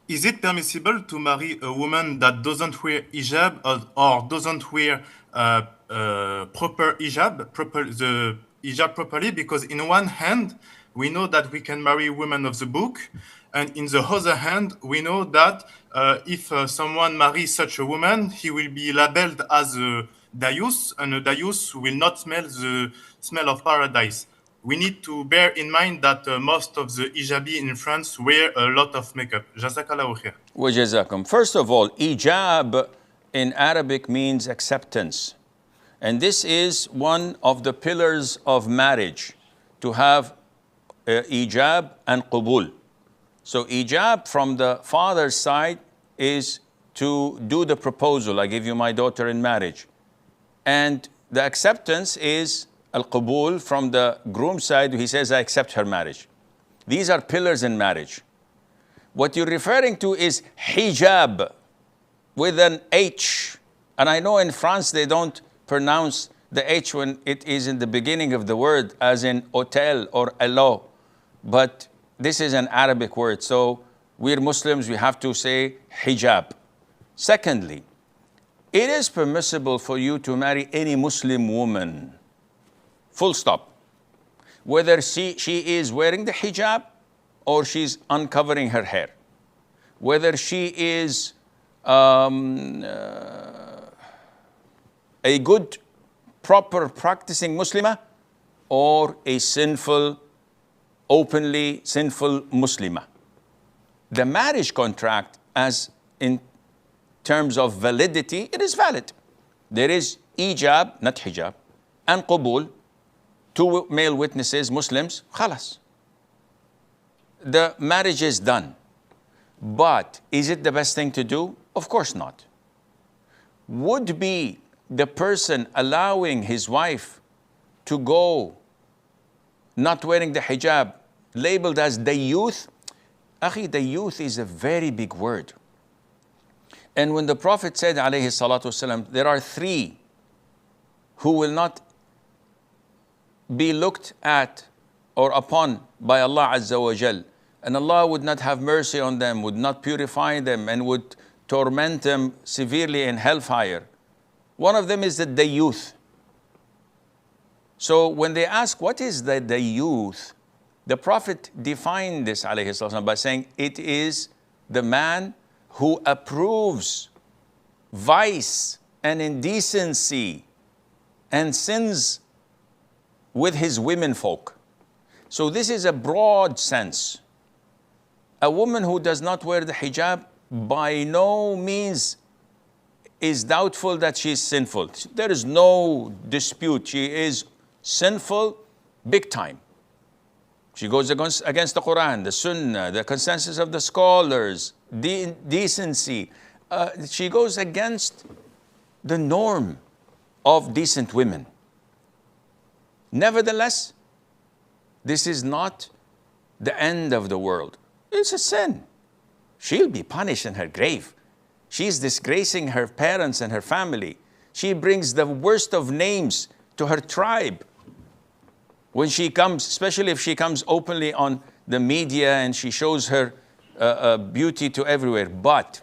Is it permissible to marry a woman that doesn't wear hijab or doesn't wear proper hijab, the hijab properly? Because in one hand, we know that we can marry women of the book, and in the other hand, we know that if someone marries such a woman, he will be labeled as a dayouth, and a dayouth will not smell the smell of paradise. We need to bear in mind that most of the hijabi in France wear a lot of makeup. Jazakallahu khair. وجزاكم. First of all, ijab in Arabic means acceptance. And this is one of the pillars of marriage, to have ijab and qubul. So ijab from the father's side is to do the proposal. I give you my daughter in marriage. And the acceptance is al-qubul from the groom's side. He says, I accept her marriage. These are pillars in marriage. What you're referring to is hijab with an H. And I know in France they don't pronounce the H when it is in the beginning of the word, as in hotel or hello. But this is an Arabic word. So we're Muslims, we have to say hijab. Secondly, it is permissible for you to marry any Muslim woman. Full stop. Whether she is wearing the hijab or she's uncovering her hair. Whether she is a good, proper, practicing Muslimah or a sinful, openly sinful Muslimah. The marriage contract, as in terms of validity, it is valid. There is ijab, not hijab, and qubul, two male witnesses, Muslims, khalas. The marriage is done. But is it the best thing to do? Of course not. Would be the person allowing his wife to go not wearing the hijab labeled as dayouth? Akhi, dayouth is a very big word. And when the Prophet said, alayhi salatu wasalam, there are three who will not be looked at or upon by Allah Azza wa Jal, and Allah would not have mercy on them, would not purify them, and would torment them severely in hellfire. One of them is the dayouth. So when they ask, what is the dayouth? The Prophet defined this, alayhi salatu, by saying, it is the man who approves vice and indecency and sins with his women folk. So this is a broad sense. A woman who does not wear the hijab by no means is doubtful that she is sinful. There is no dispute. She is sinful big time. She goes against the Quran, the Sunnah, the consensus of the scholars, decency. She goes against the norm of decent women. Nevertheless, this is not the end of the world. It's a sin. She'll be punished in her grave. She's disgracing her parents and her family. She brings the worst of names to her tribe. When she comes, especially if she comes openly on the media and she shows her beauty to everywhere. But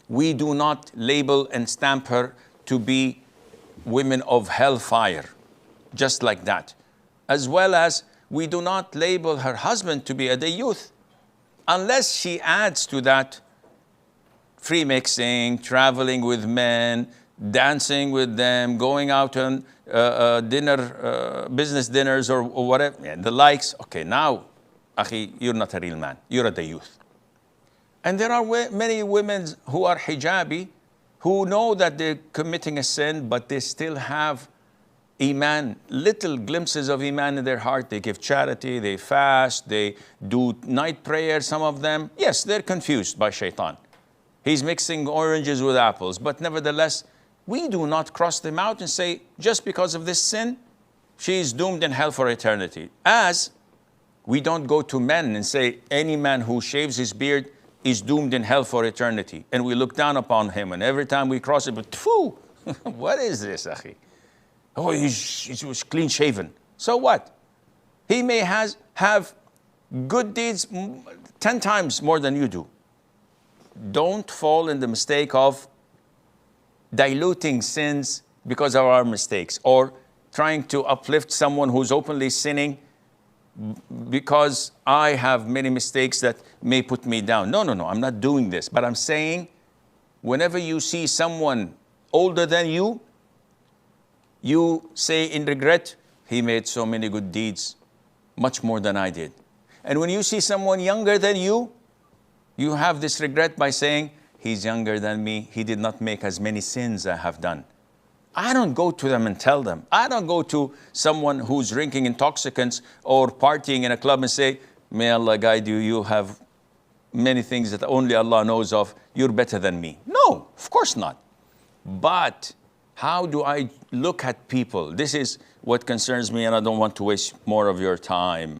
we do not label and stamp her to be women of hellfire, just like that. As well as we do not label her husband to be a dayouth, unless she adds to that free mixing, traveling with men, dancing with them, going out on business dinners or whatever, and the likes. Okay, now, akhi, you're not a real man. You're a dayouth. And there are many women who are hijabi who know that they're committing a sin, but they still have iman, little glimpses of iman in their heart. They give charity, they fast, they do night prayer, some of them. Yes, they're confused by shaitan. He's mixing oranges with apples, but nevertheless, we do not cross them out and say, just because of this sin, she is doomed in hell for eternity. As we don't go to men and say, any man who shaves his beard is doomed in hell for eternity. And we look down upon him, and every time we cross it, but phew, what is this, akhi? Oh, he was clean shaven. So what? He may have good deeds 10 times more than you do. don't fall in the mistake of diluting sins because of our mistakes, or trying to uplift someone who's openly sinning because I have many mistakes that may put me down. No, no, no, I'm not doing this. But I'm saying, whenever you see someone older than you, you say in regret, he made so many good deeds, much more than I did. And when you see someone younger than you have this regret by saying, he's younger than me, he did not make as many sins I have done. I don't go to them and tell them. I don't go to someone who's drinking intoxicants or partying in a club and say, may Allah guide you, you have many things that only Allah knows of, you're better than me. No, of course not. But how do I look at people? This is what concerns me, and I don't want to waste more of your time.